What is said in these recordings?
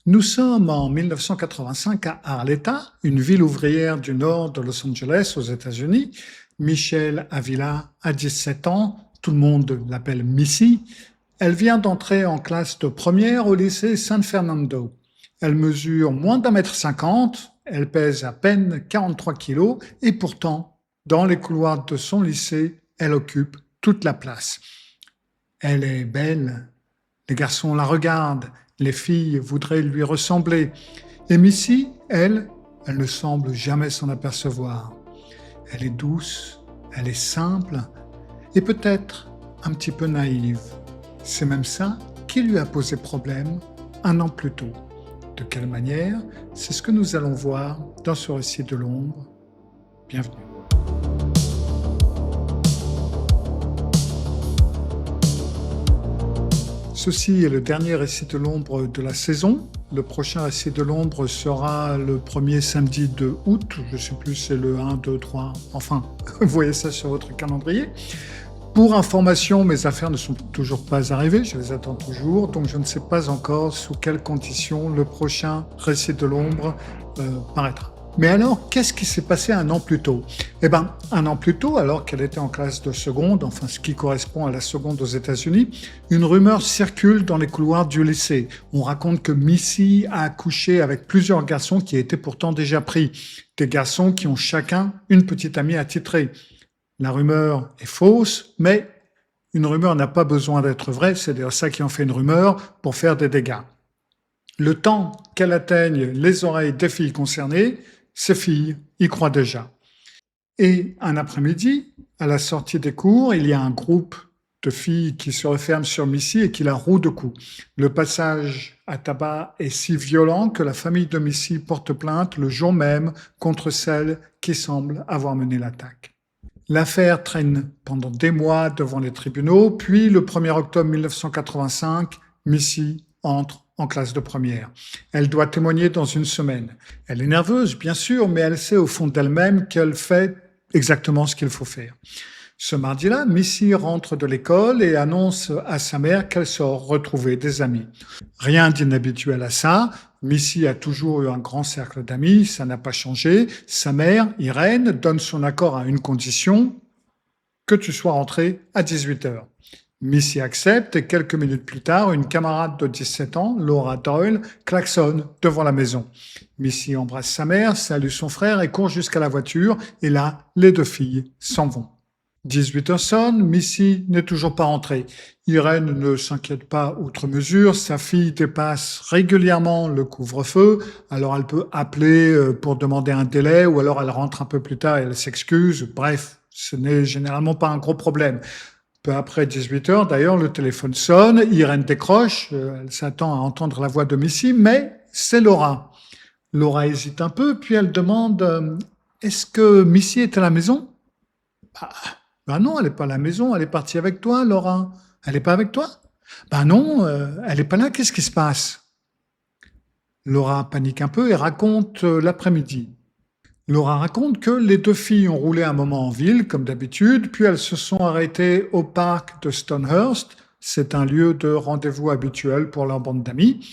Nous sommes en 1985 à Arleta, une ville ouvrière du nord de Los Angeles aux États-Unis. Michelle Avila a 17 ans, tout le monde l'appelle Missy. Elle vient d'entrer en classe de première au lycée San Fernando. Elle mesure moins d'1,50 m, elle pèse à peine 43 kilos et pourtant, dans les couloirs de son lycée, elle occupe toute la place. Elle est belle, les garçons la regardent, les filles voudraient lui ressembler. Et Missy, elle ne semble jamais s'en apercevoir. Elle est douce, elle est simple et peut-être un petit peu naïve. C'est même ça qui lui a posé problème 1 an plus tôt. De quelle manière? C'est ce que nous allons voir dans ce récit de l'ombre. Bienvenue. Ceci est le dernier récit de l'ombre de la saison. Le prochain récit de l'ombre sera le premier samedi de août. Je ne sais plus, c'est le 1, 2, 3. Enfin, vous voyez ça sur votre calendrier. Pour information, mes affaires ne sont toujours pas arrivées. Je les attends toujours. Donc, je ne sais pas encore sous quelles conditions le prochain récit de l'ombre paraîtra. Mais alors, qu'est-ce qui s'est passé 1 an plus tôt? Eh bien, 1 an plus tôt, alors qu'elle était en classe de seconde, enfin ce qui correspond à la seconde aux États-Unis, une rumeur circule dans les couloirs du lycée. On raconte que Missy a couché avec plusieurs garçons qui étaient pourtant déjà pris. Des garçons qui ont chacun une petite amie attitrée. La rumeur est fausse, mais une rumeur n'a pas besoin d'être vraie, c'est d'ailleurs ça qui en fait une rumeur, pour faire des dégâts. Le temps qu'elle atteigne les oreilles des filles concernées, ces filles y croient déjà. Et un après-midi, à la sortie des cours, il y a un groupe de filles qui se referment sur Missy et qui la rouent de coups. Le passage à tabac est si violent que la famille de Missy porte plainte le jour même contre celle qui semble avoir mené l'attaque. L'affaire traîne pendant des mois devant les tribunaux, puis le 1er octobre 1985, Missy entre en classe de première. Elle doit témoigner dans 1 semaine. Elle est nerveuse, bien sûr, mais elle sait au fond d'elle-même qu'elle fait exactement ce qu'il faut faire. Ce mardi-là, Missy rentre de l'école et annonce à sa mère qu'elle sort retrouver des amis. Rien d'inhabituel à ça. Missy a toujours eu un grand cercle d'amis, ça n'a pas changé. Sa mère, Irène, donne son accord à une condition, que tu sois rentré à 18h. Missy accepte et quelques minutes plus tard, une camarade de 17 ans, Laura Doyle, klaxonne devant la maison. Missy embrasse sa mère, salue son frère et court jusqu'à la voiture et là, les 2 filles s'en vont. 18h sonne, Missy n'est toujours pas rentrée. Irène ne s'inquiète pas outre mesure, sa fille dépasse régulièrement le couvre-feu, alors elle peut appeler pour demander un délai ou alors elle rentre un peu plus tard et elle s'excuse. Bref, ce n'est généralement pas un gros problème. Peu après 18h, d'ailleurs, le téléphone sonne, Irène décroche, elle s'attend à entendre la voix de Missy, mais c'est Laura. Laura hésite un peu, puis elle demande « Est-ce que Missy est à la maison ?» Ben non, elle n'est pas à la maison, elle est partie avec toi, Laura. Elle n'est pas avec toi? Ben non, elle n'est pas là, qu'est-ce qui se passe? Laura panique un peu et raconte l'après-midi. Laura raconte que les 2 filles ont roulé un moment en ville, comme d'habitude, puis elles se sont arrêtées au parc de Stonehurst. C'est un lieu de rendez-vous habituel pour leur bande d'amis.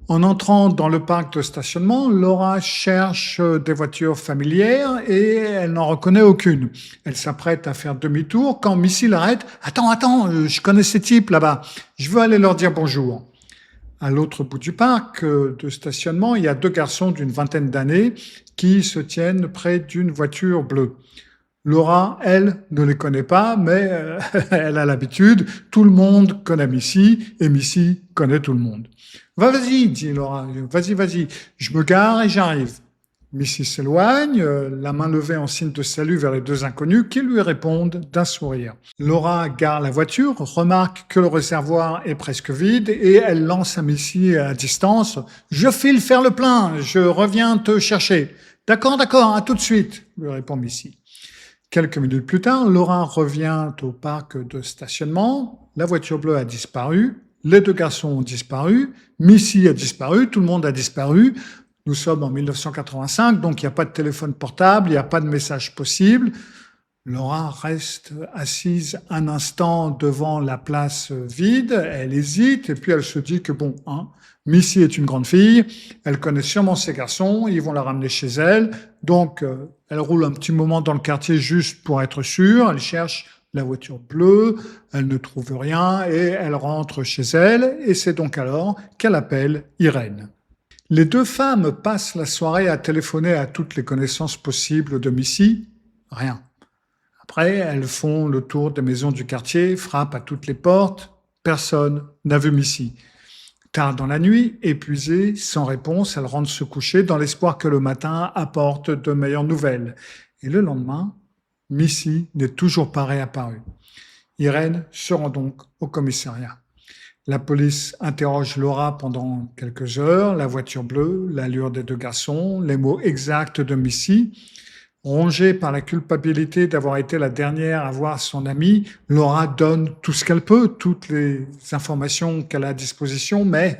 En entrant dans le parc de stationnement, Laura cherche des voitures familières et elle n'en reconnaît aucune. Elle s'apprête à faire demi-tour quand Missy l'arrête. « Attends, je connais ces types là-bas. Je veux aller leur dire bonjour. » À l'autre bout du parc de stationnement, il y a 2 garçons d'une vingtaine d'années qui se tiennent près d'une voiture bleue. Laura, elle, ne les connaît pas, mais elle a l'habitude. Tout le monde connaît Missy et Missy connaît tout le monde. « Vas-y, dit Laura, vas-y, je me gare et j'arrive. » Missy s'éloigne, la main levée en signe de salut vers les 2 inconnus qui lui répondent d'un sourire. Laura gare la voiture, remarque que le réservoir est presque vide et elle lance à Missy à distance « Je file faire le plein, je reviens te chercher. »« D'accord, à tout de suite, » lui répond Missy. Quelques minutes plus tard, Laura revient au parc de stationnement, la voiture bleue a disparu, les 2 garçons ont disparu, Missy a disparu, tout le monde a disparu. Nous sommes en 1985, donc il n'y a pas de téléphone portable, il n'y a pas de message possible. Laura reste assise un instant devant la place vide, elle hésite et puis elle se dit que bon, Missy est une grande fille, elle connaît sûrement ces garçons, ils vont la ramener chez elle, donc elle roule un petit moment dans le quartier juste pour être sûre, elle cherche la voiture bleue, elle ne trouve rien et elle rentre chez elle et c'est donc alors qu'elle appelle Irène. Les deux femmes passent la soirée à téléphoner à toutes les connaissances possibles de Missy, rien. Après, elles font le tour des maisons du quartier, frappent à toutes les portes, personne n'a vu Missy. Tard dans la nuit, épuisée, sans réponse, elles rentrent se coucher dans l'espoir que le matin apporte de meilleures nouvelles. Et le lendemain, Missy n'est toujours pas réapparue. Irène se rend donc au commissariat. La police interroge Laura pendant quelques heures, la voiture bleue, l'allure des deux garçons, les mots exacts de Missy. Rongée par la culpabilité d'avoir été la dernière à voir son amie, Laura donne tout ce qu'elle peut, toutes les informations qu'elle a à disposition, mais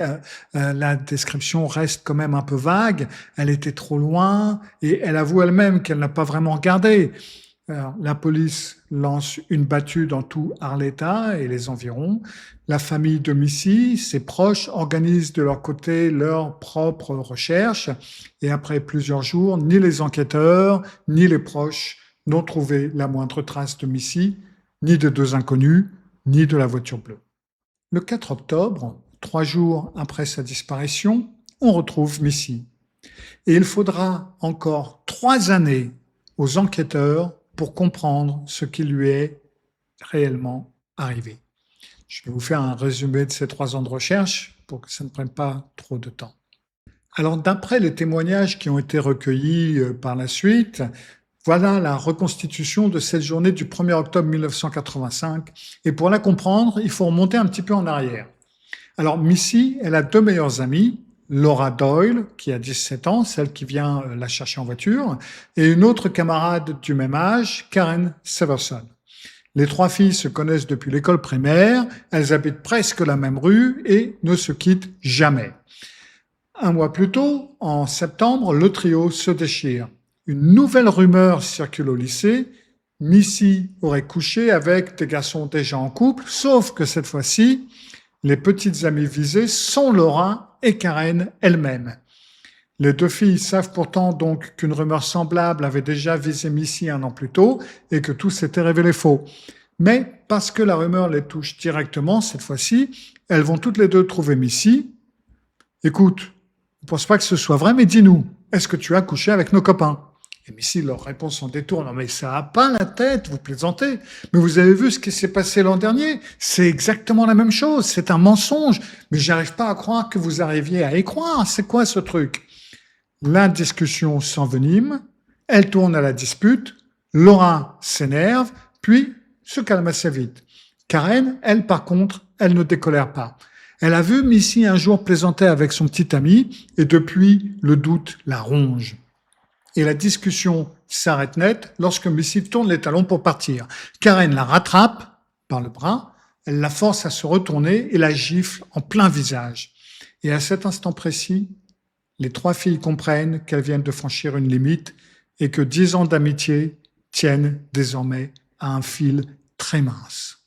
la description reste quand même un peu vague. Elle était trop loin et elle avoue elle-même qu'elle n'a pas vraiment regardé. Alors, la police lance une battue dans tout Arleta et les environs. La famille de Missy, ses proches, organisent de leur côté leurs propres recherches. Et après plusieurs jours, ni les enquêteurs, ni les proches n'ont trouvé la moindre trace de Missy, ni des deux inconnus, ni de la voiture bleue. Le 4 octobre, 3 jours après sa disparition, on retrouve Missy. Et il faudra encore 3 années aux enquêteurs pour comprendre ce qui lui est réellement arrivé. Je vais vous faire un résumé de ces 3 ans de recherche pour que ça ne prenne pas trop de temps. Alors, d'après les témoignages qui ont été recueillis par la suite, voilà la reconstitution de cette journée du 1er octobre 1985. Et pour la comprendre, il faut remonter un petit peu en arrière. Alors, Missy, elle a 2 meilleures amies, Laura Doyle, qui a 17 ans, celle qui vient la chercher en voiture, et une autre camarade du même âge, Karen Severson. Les 3 filles se connaissent depuis l'école primaire, elles habitent presque la même rue et ne se quittent jamais. 1 mois plus tôt, en septembre, le trio se déchire. Une nouvelle rumeur circule au lycée. Missy aurait couché avec des garçons déjà en couple, sauf que cette fois-ci, les petites amies visées sont Laura et Karen elles-mêmes. Les 2 filles savent pourtant donc qu'une rumeur semblable avait déjà visé Missy 1 an plus tôt et que tout s'était révélé faux. Mais parce que la rumeur les touche directement, cette fois-ci, elles vont toutes les 2 trouver Missy. Écoute, je ne pense pas que ce soit vrai, mais dis-nous, est-ce que tu as couché avec nos copains ? Et Missy leur répond sans détour, non mais ça n'a pas la tête, vous plaisantez. Mais vous avez vu ce qui s'est passé l'an dernier ? C'est exactement la même chose, c'est un mensonge. Mais j'arrive pas à croire que vous arriviez à y croire. C'est quoi ce truc ? La discussion s'envenime, elle tourne à la dispute, Laura s'énerve, puis se calme assez vite. Karen, elle par contre, elle ne décolère pas. Elle a vu Missy un jour plaisanter avec son petit ami et depuis, le doute la ronge. Et la discussion s'arrête net lorsque Missy tourne les talons pour partir. Karen la rattrape par le bras, elle la force à se retourner et la gifle en plein visage. Et à cet instant précis, les 3 filles comprennent qu'elles viennent de franchir une limite et que 10 ans d'amitié tiennent désormais à un fil très mince.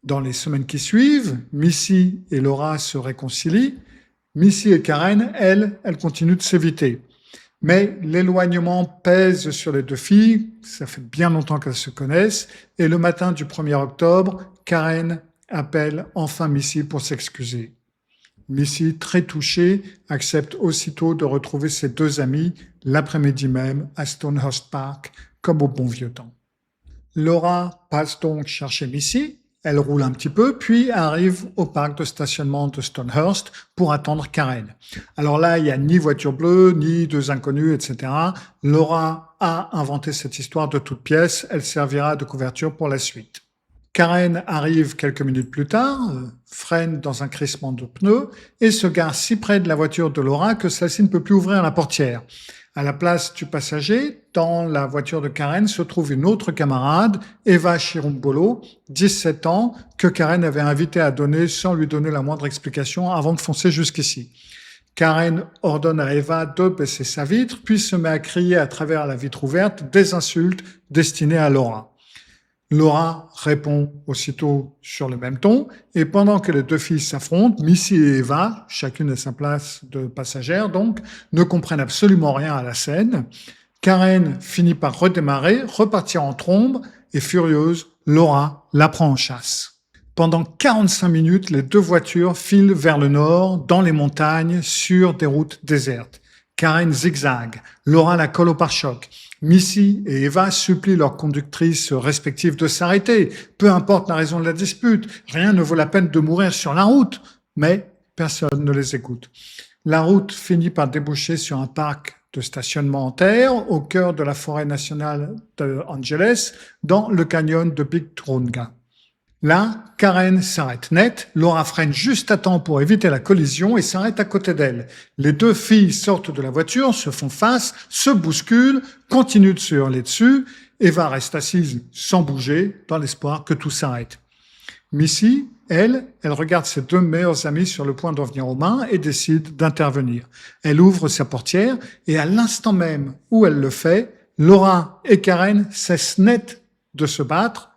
Dans les semaines qui suivent, Missy et Laura se réconcilient. Missy et Karen, elles continuent de s'éviter. Mais l'éloignement pèse sur les 2 filles, ça fait bien longtemps qu'elles se connaissent, et le matin du 1er octobre, Karen appelle enfin Missy pour s'excuser. Missy, très touchée, accepte aussitôt de retrouver ses 2 amis l'après-midi même à Stonehurst Park, comme au bon vieux temps. Laura passe donc chercher Missy, elle roule un petit peu, puis arrive au parc de stationnement de Stonehurst pour attendre Karen. Alors là, il n'y a ni voiture bleue, ni 2 inconnus, etc. Laura a inventé cette histoire de toutes pièces, elle servira de couverture pour la suite. Karen arrive quelques minutes plus tard, freine dans un crissement de pneus et se gare si près de la voiture de Laura que celle-ci ne peut plus ouvrir la portière. À la place du passager, dans la voiture de Karen, se trouve une autre camarade, Eva Chirumbolo, 17 ans, que Karen avait invité à donner sans lui donner la moindre explication avant de foncer jusqu'ici. Karen ordonne à Eva de baisser sa vitre, puis se met à crier à travers la vitre ouverte des insultes destinées à Laura. Laura répond aussitôt sur le même ton, et pendant que les deux filles s'affrontent, Missy et Eva, chacune à sa place de passagère donc, ne comprennent absolument rien à la scène. Karen finit par redémarrer, repartir en trombe, et furieuse, Laura la prend en chasse. Pendant 45 minutes, les deux voitures filent vers le nord, dans les montagnes, sur des routes désertes. Karen zigzague, Laura la colle au pare-choc. Missy et Eva supplient leurs conductrices respectives de s'arrêter. Peu importe la raison de la dispute, rien ne vaut la peine de mourir sur la route. Mais personne ne les écoute. La route finit par déboucher sur un parc de stationnement en terre au cœur de la forêt nationale de Angeles, dans le canyon de Big Turunga. Là, Karen s'arrête net, Laura freine juste à temps pour éviter la collision et s'arrête à côté d'elle. Les deux filles sortent de la voiture, se font face, se bousculent, continuent de se hurler dessus. Eva reste assise sans bouger, dans l'espoir que tout s'arrête. Missy, elle regarde ses deux meilleures amies sur le point d'en venir aux mains et décide d'intervenir. Elle ouvre sa portière et à l'instant même où elle le fait, Laura et Karen cessent net de se battre.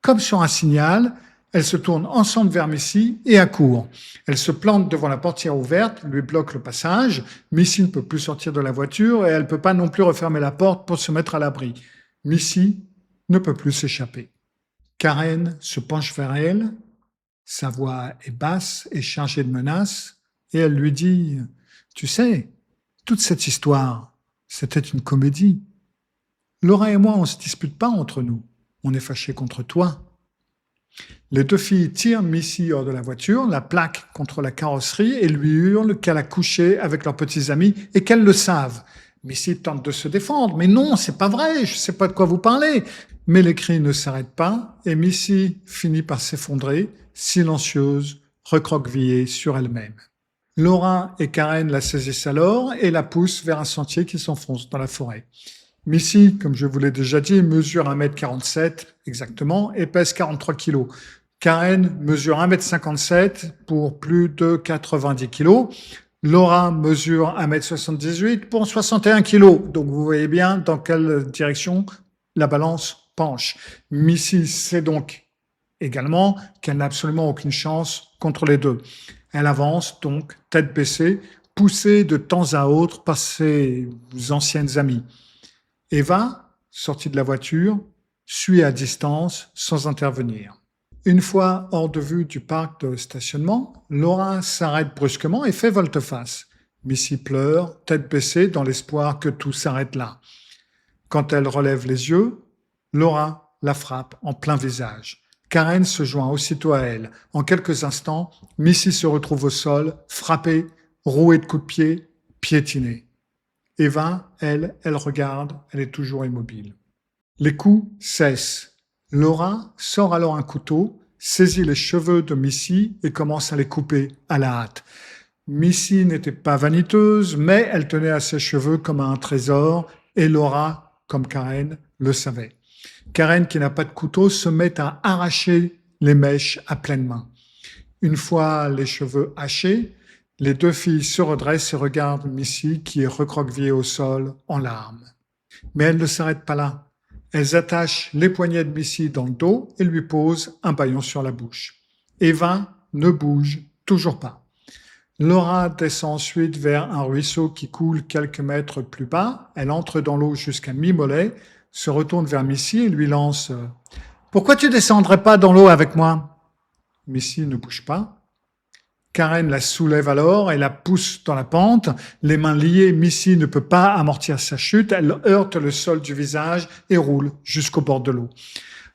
Comme sur un signal, elles se tournent ensemble vers Missy et accourent. Elles se plantent devant la portière ouverte, lui bloquent le passage. Missy ne peut plus sortir de la voiture et elle ne peut pas non plus refermer la porte pour se mettre à l'abri. Missy ne peut plus s'échapper. Karen se penche vers elle, sa voix est basse et chargée de menaces, et elle lui dit « Tu sais, toute cette histoire, c'était une comédie. Laura et moi, on ne se dispute pas entre nous. On est fâchés contre toi. » Les deux filles tirent Missy hors de la voiture, la plaquent contre la carrosserie et lui hurlent qu'elle a couché avec leurs petits amis et qu'elles le savent. Missy tente de se défendre. « Mais non, c'est pas vrai, je sais pas de quoi vous parlez. » Mais les cris ne s'arrêtent pas et Missy finit par s'effondrer, silencieuse, recroquevillée sur elle-même. Laura et Karen la saisissent alors et la poussent vers un sentier qui s'enfonce dans la forêt. Missy, comme je vous l'ai déjà dit, mesure 1m47 exactement et pèse 43 kg. Karen mesure 1m57 pour plus de 90 kg. Laura mesure 1m78 pour 61 kg. Donc vous voyez bien dans quelle direction la balance penche. Missy sait donc également qu'elle n'a absolument aucune chance contre les deux. Elle avance donc tête baissée, poussée de temps à autre par ses anciennes amies. Eva, sortie de la voiture, suit à distance sans intervenir. Une fois hors de vue du parc de stationnement, Laura s'arrête brusquement et fait volte-face. Missy pleure, tête baissée, dans l'espoir que tout s'arrête là. Quand elle relève les yeux, Laura la frappe en plein visage. Karen se joint aussitôt à elle. En quelques instants, Missy se retrouve au sol, frappée, rouée de coups de pied, piétinée. Eva, elle regarde, elle est toujours immobile. Les coups cessent. Laura sort alors un couteau, saisit les cheveux de Missy et commence à les couper à la hâte. Missy n'était pas vaniteuse, mais elle tenait à ses cheveux comme à un trésor et Laura, comme Karen, le savait. Karen, qui n'a pas de couteau, se met à arracher les mèches à pleine main. Une fois les cheveux hachés, les deux filles se redressent et regardent Missy qui est recroquevillée au sol en larmes. Mais elles ne s'arrêtent pas là. Elles attachent les poignets de Missy dans le dos et lui posent un bâillon sur la bouche. Eva ne bouge toujours pas. Laura descend ensuite vers un ruisseau qui coule quelques mètres plus bas. Elle entre dans l'eau jusqu'à mi-mollet, se retourne vers Missy et lui lance « Pourquoi tu descendrais pas dans l'eau avec moi ?» Missy ne bouge pas. Karen la soulève alors et la pousse dans la pente. Les mains liées, Missy ne peut pas amortir sa chute. Elle heurte le sol du visage et roule jusqu'au bord de l'eau.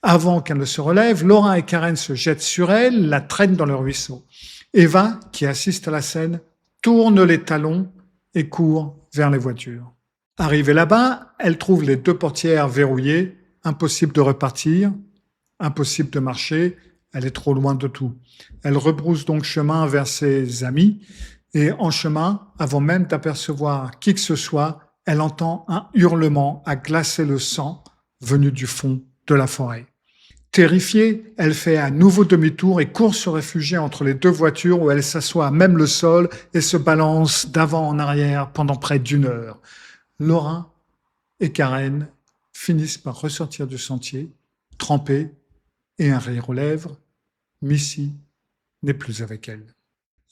Avant qu'elle ne se relève, Laura et Karen se jettent sur elle, la traînent dans le ruisseau. Eva, qui assiste à la scène, tourne les talons et court vers les voitures. Arrivée là-bas, elle trouve les deux portières verrouillées. Impossible de repartir, impossible de marcher. Elle est trop loin de tout. Elle rebrousse donc chemin vers ses amis et en chemin, avant même d'apercevoir qui que ce soit, elle entend un hurlement à glacer le sang venu du fond de la forêt. Terrifiée, elle fait à nouveau demi-tour et court se réfugier entre les deux voitures où elle s'assoit à même le sol et se balance d'avant en arrière pendant près d'1 heure. Laura et Karen finissent par ressortir du sentier, trempées et un rire aux lèvres. Missy n'est plus avec elle.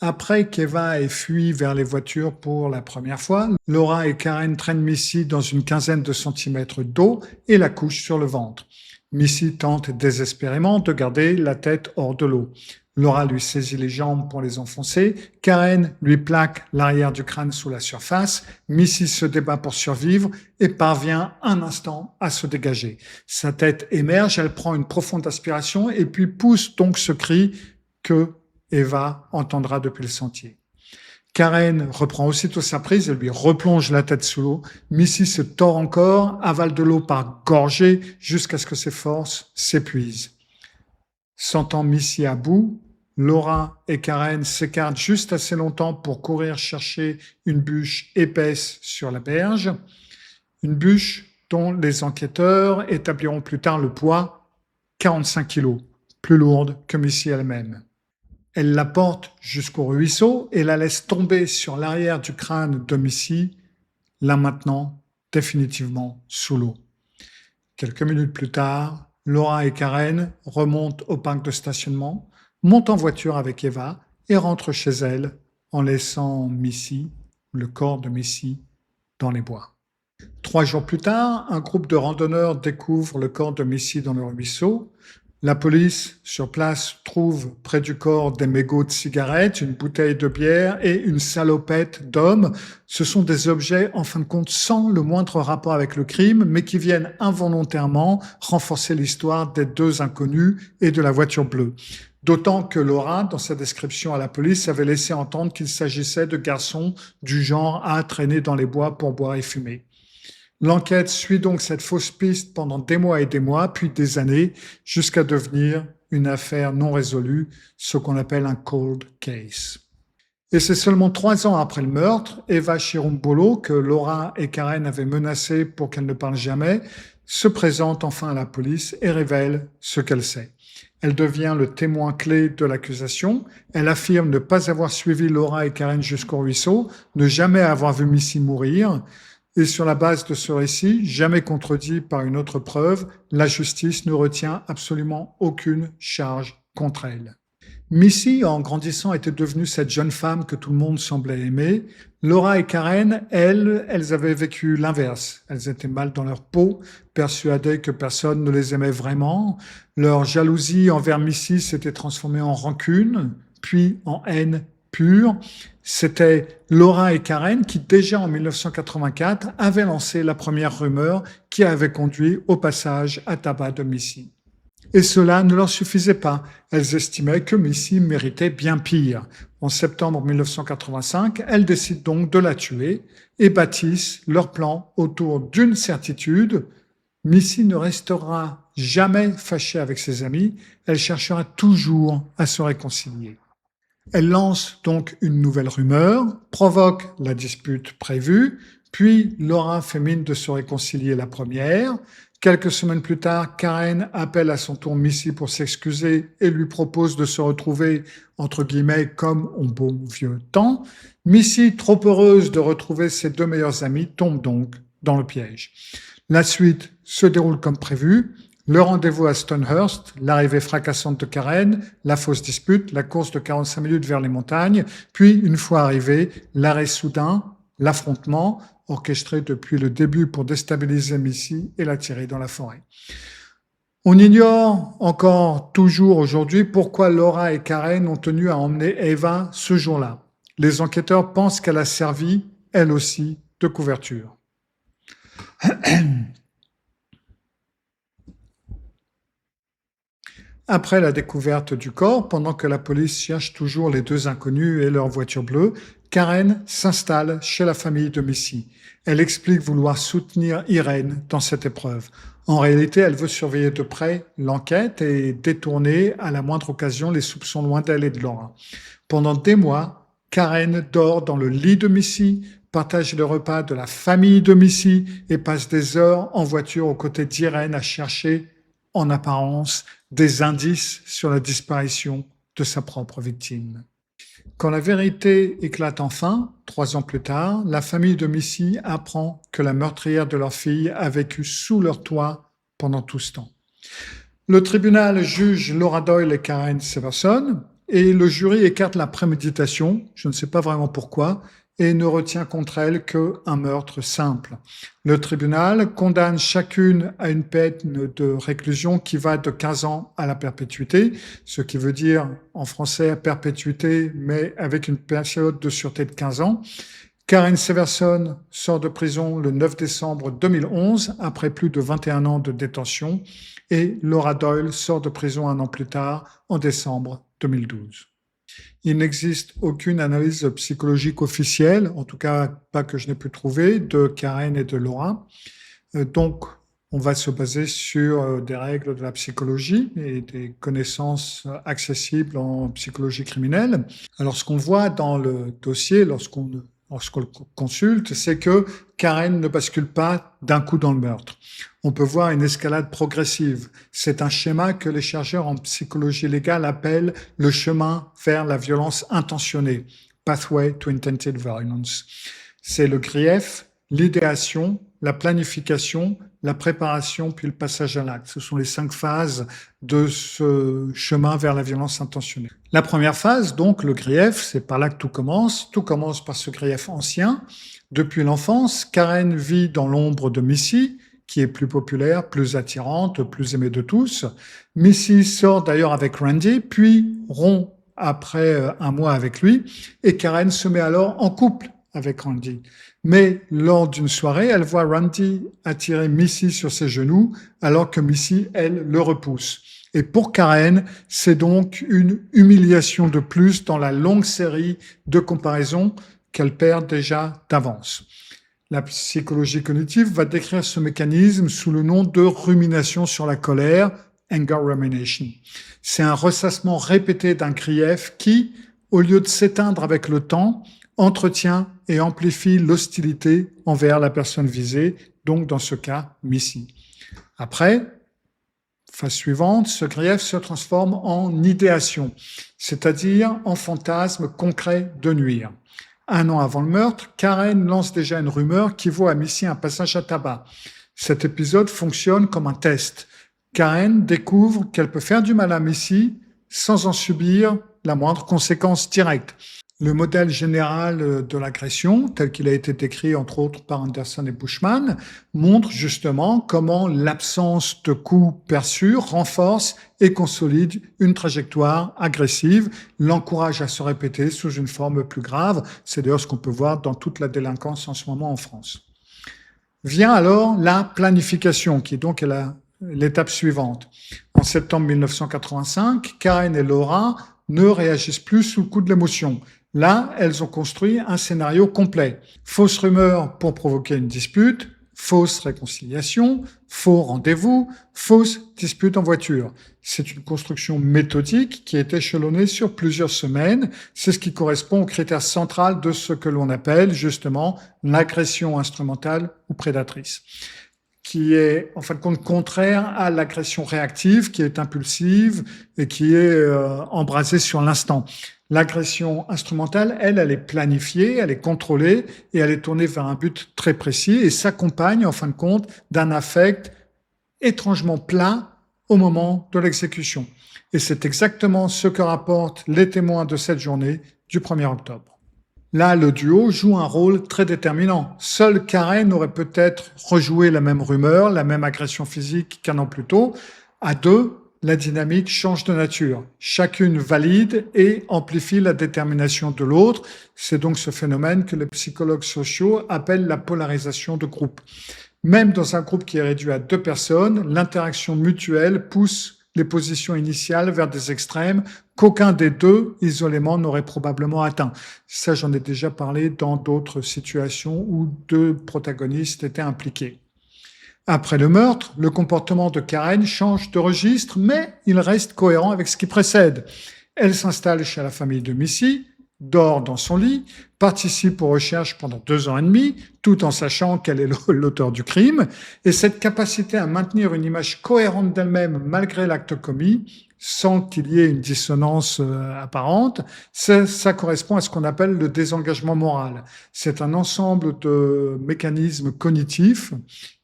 Après qu'Eva ait fui vers les voitures pour la première fois, Laura et Karen traînent Missy dans une quinzaine de centimètres d'eau et la couchent sur le ventre. Missy tente désespérément de garder la tête hors de l'eau. Laura lui saisit les jambes pour les enfoncer. Karen lui plaque l'arrière du crâne sous la surface. Missy se débat pour survivre et parvient un instant à se dégager. Sa tête émerge, elle prend une profonde aspiration et puis pousse donc ce cri que Eva entendra depuis le sentier. Karen reprend aussitôt sa prise et lui replonge la tête sous l'eau. Missy se tord encore, avale de l'eau par gorgées jusqu'à ce que ses forces s'épuisent. Sentant Missy à bout, Laura et Karen s'écartent juste assez longtemps pour courir chercher une bûche épaisse sur la berge, une bûche dont les enquêteurs établiront plus tard le poids 45 kilos, plus lourde que Missy elle-même. Elle la porte jusqu'au ruisseau et la laisse tomber sur l'arrière du crâne de Missy, là maintenant définitivement sous l'eau. Quelques minutes plus tard, Laura et Karen remontent au parc de stationnement, montent en voiture avec Eva et rentrent chez elles en laissant Missy, le corps de Missy, dans les bois. 3 jours plus tard, un groupe de randonneurs découvre le corps de Missy dans le ruisseau. La police, sur place, trouve près du corps des mégots de cigarettes, une bouteille de bière et une salopette d'homme. Ce sont des objets, en fin de compte, sans le moindre rapport avec le crime, mais qui viennent involontairement renforcer l'histoire des 2 inconnus et de la voiture bleue. D'autant que Laura, dans sa description à la police, avait laissé entendre qu'il s'agissait de garçons du genre à traîner dans les bois pour boire et fumer. L'enquête suit donc cette fausse piste pendant des mois, puis des années, jusqu'à devenir une affaire non résolue, ce qu'on appelle un cold case. Et c'est seulement 3 ans après le meurtre, Eva Chirumbolo, que Laura et Karen avaient menacée pour qu'elle ne parle jamais, se présente enfin à la police et révèle ce qu'elle sait. Elle devient le témoin clé de l'accusation. Elle affirme ne pas avoir suivi Laura et Karen jusqu'au ruisseau, ne jamais avoir vu Missy mourir. Et sur la base de ce récit, jamais contredit par une autre preuve, la justice ne retient absolument aucune charge contre elle. Missy, en grandissant, était devenue cette jeune femme que tout le monde semblait aimer. Laura et Karen, elles avaient vécu l'inverse. Elles étaient mal dans leur peau, persuadées que personne ne les aimait vraiment. Leur jalousie envers Missy s'était transformée en rancune, puis en haine pure. C'était Laura et Karen qui, déjà en 1984, avaient lancé la première rumeur qui avait conduit au passage à tabac de Missy. Et cela ne leur suffisait pas. Elles estimaient que Missy méritait bien pire. En septembre 1985, elles décident donc de la tuer et bâtissent leur plan autour d'une certitude. Missy ne restera jamais fâchée avec ses amis, elle cherchera toujours à se réconcilier. Elle lance donc une nouvelle rumeur, provoque la dispute prévue, puis Laura fait mine de se réconcilier la première. Quelques semaines plus tard, Karen appelle à son tour Missy pour s'excuser et lui propose de se retrouver, entre guillemets, comme au bon vieux temps. Missy, trop heureuse de retrouver ses 2 meilleures amies, tombe donc dans le piège. La suite se déroule comme prévu. Le rendez-vous à Stonehurst, l'arrivée fracassante de Karen, la fausse dispute, la course de 45 minutes vers les montagnes, puis, une fois arrivé, l'arrêt soudain, l'affrontement, orchestré depuis le début pour déstabiliser Missy et la tirer dans la forêt. On ignore encore toujours aujourd'hui pourquoi Laura et Karen ont tenu à emmener Eva ce jour-là. Les enquêteurs pensent qu'elle a servi, elle aussi, de couverture. Après la découverte du corps, pendant que la police cherche toujours les 2 inconnus et leur voiture bleue, Karen s'installe chez la famille de Missy. Elle explique vouloir soutenir Irène dans cette épreuve. En réalité, elle veut surveiller de près l'enquête et détourner à la moindre occasion les soupçons loin d'elle et de Laura. Pendant des mois, Karen dort dans le lit de Missy, partage le repas de la famille de Missy et passe des heures en voiture aux côtés d'Irène à chercher, en apparence, des indices sur la disparition de sa propre victime. Quand la vérité éclate enfin, 3 ans plus tard, la famille de Missy apprend que la meurtrière de leur fille a vécu sous leur toit pendant tout ce temps. Le tribunal juge Laura Doyle et Karen Severson et le jury écarte la préméditation, je ne sais pas vraiment pourquoi, et ne retient contre elles qu'un meurtre simple. Le tribunal condamne chacune à une peine de réclusion qui va de 15 ans à la perpétuité, ce qui veut dire en français à perpétuité, mais avec une période de sûreté de 15 ans. Karen Severson sort de prison le 9 décembre 2011 après plus de 21 ans de détention et Laura Doyle sort de prison un an plus tard en décembre 2012. Il n'existe aucune analyse psychologique officielle, en tout cas pas que je n'ai pu trouver, de Karen et de Laura. Donc, on va se baser sur des règles de la psychologie et des connaissances accessibles en psychologie criminelle. Alors, ce qu'on voit dans le dossier, lorsqu'on le consulte, c'est que Karen ne bascule pas d'un coup dans le meurtre. On peut voir une escalade progressive. C'est un schéma que les chercheurs en psychologie légale appellent le chemin vers la violence intentionnée, Pathway to Intended Violence. C'est le grief, l'idéation, la planification, la préparation, puis le passage à l'acte. Ce sont les 5 phases de ce chemin vers la violence intentionnée. La première phase, donc, le grief, c'est par là que tout commence. Tout commence par ce grief ancien. Depuis l'enfance, Karen vit dans l'ombre de Missy, qui est plus populaire, plus attirante, plus aimée de tous. Missy sort d'ailleurs avec Randy, puis rompt après un mois avec lui, et Karen se met alors en couple avec Randy. Mais lors d'une soirée, elle voit Randy attirer Missy sur ses genoux, alors que Missy, elle, le repousse. Et pour Karen, c'est donc une humiliation de plus dans la longue série de comparaisons qu'elle perd déjà d'avance. La psychologie cognitive va décrire ce mécanisme sous le nom de rumination sur la colère, anger rumination. C'est un ressassement répété d'un grief qui, au lieu de s'éteindre avec le temps, entretient et amplifie l'hostilité envers la personne visée, donc dans ce cas, Missy. Après, phase suivante, ce grief se transforme en idéation, c'est-à-dire en fantasme concret de nuire. 1 an avant le meurtre, Karen lance déjà une rumeur qui vaut à Missy un passage à tabac. Cet épisode fonctionne comme un test. Karen découvre qu'elle peut faire du mal à Missy sans en subir la moindre conséquence directe. Le modèle général de l'agression, tel qu'il a été décrit entre autres par Anderson et Bushman, montre justement comment l'absence de coups perçus renforce et consolide une trajectoire agressive, l'encourage à se répéter sous une forme plus grave. C'est d'ailleurs ce qu'on peut voir dans toute la délinquance en ce moment en France. Vient alors la planification, qui donc est l'étape suivante. En septembre 1985, Karen et Laura ne réagissent plus sous le coup de l'émotion. Là, elles ont construit un scénario complet. Fausse rumeur pour provoquer une dispute, fausse réconciliation, faux rendez-vous, fausse dispute en voiture. C'est une construction méthodique qui est échelonnée sur plusieurs semaines. C'est ce qui correspond au critère central de ce que l'on appelle justement l'agression instrumentale ou prédatrice, qui est en fin de compte contraire à l'agression réactive, qui est impulsive et qui est embrasée sur l'instant. L'agression instrumentale, elle est planifiée, elle est contrôlée et elle est tournée vers un but très précis et s'accompagne en fin de compte d'un affect étrangement plat au moment de l'exécution. Et c'est exactement ce que rapportent les témoins de cette journée du 1er octobre. Là, le duo joue un rôle très déterminant. Seule Karen aurait peut-être rejoué la même rumeur, la même agression physique qu'1 an plus tôt. À 2, la dynamique change de nature. Chacune valide et amplifie la détermination de l'autre. C'est donc ce phénomène que les psychologues sociaux appellent la polarisation de groupe. Même dans un groupe qui est réduit à 2 personnes, l'interaction mutuelle pousse les positions initiales vers des extrêmes qu'aucun des 2 isolément n'aurait probablement atteint. Ça, j'en ai déjà parlé dans d'autres situations où 2 protagonistes étaient impliqués. Après le meurtre, le comportement de Karen change de registre, mais il reste cohérent avec ce qui précède. Elle s'installe chez la famille de Missy, dort dans son lit, participe aux recherches pendant 2 ans et demi, tout en sachant qu'elle est l'auteur du crime. Et cette capacité à maintenir une image cohérente d'elle-même malgré l'acte commis, sans qu'il y ait une dissonance apparente. Ça correspond à ce qu'on appelle le désengagement moral. C'est un ensemble de mécanismes cognitifs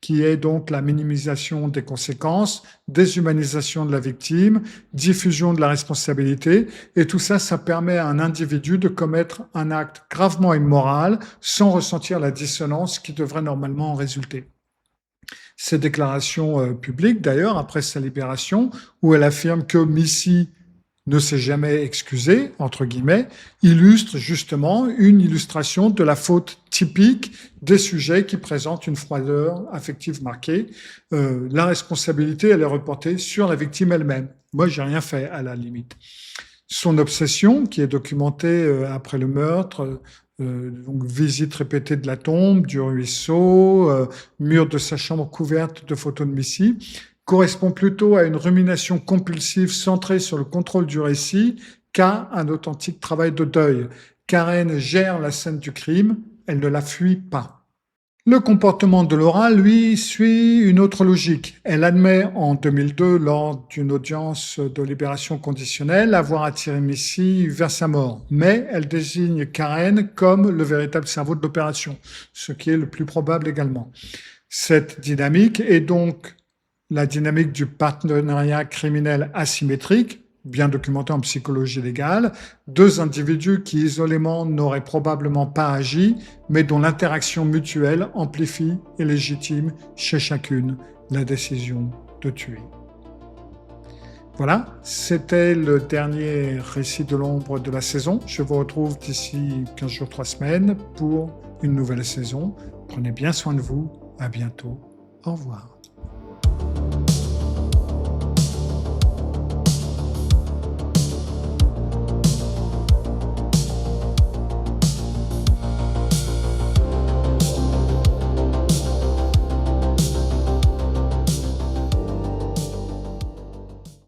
qui est donc la minimisation des conséquences, déshumanisation de la victime, diffusion de la responsabilité, et tout ça, ça permet à un individu de commettre un acte gravement immoral sans ressentir la dissonance qui devrait normalement en résulter. Ses déclarations publiques, d'ailleurs, après sa libération, où elle affirme que Missy ne s'est jamais excusée, entre guillemets, illustre justement une illustration de la faute typique des sujets qui présentent une froideur affective marquée. La responsabilité, elle est reportée sur la victime elle-même. Moi, j'ai rien fait, à la limite. Son obsession, qui est documentée après le meurtre, donc visite répétée de la tombe, du ruisseau, mur de sa chambre couverte de photos de Missy, correspond plutôt à une rumination compulsive centrée sur le contrôle du récit qu'à un authentique travail de deuil. Karen gère la scène du crime, elle ne la fuit pas. Le comportement de Laura, lui, suit une autre logique. Elle admet en 2002, lors d'une audience de libération conditionnelle, avoir attiré Missy vers sa mort. Mais elle désigne Karen comme le véritable cerveau de l'opération, ce qui est le plus probable également. Cette dynamique est donc la dynamique du partenariat criminel asymétrique, bien documenté en psychologie légale, deux individus qui isolément n'auraient probablement pas agi, mais dont l'interaction mutuelle amplifie et légitime chez chacune la décision de tuer. Voilà, c'était le dernier récit de l'ombre de la saison. Je vous retrouve d'ici 15 jours, 3 semaines pour une nouvelle saison. Prenez bien soin de vous, à bientôt, au revoir.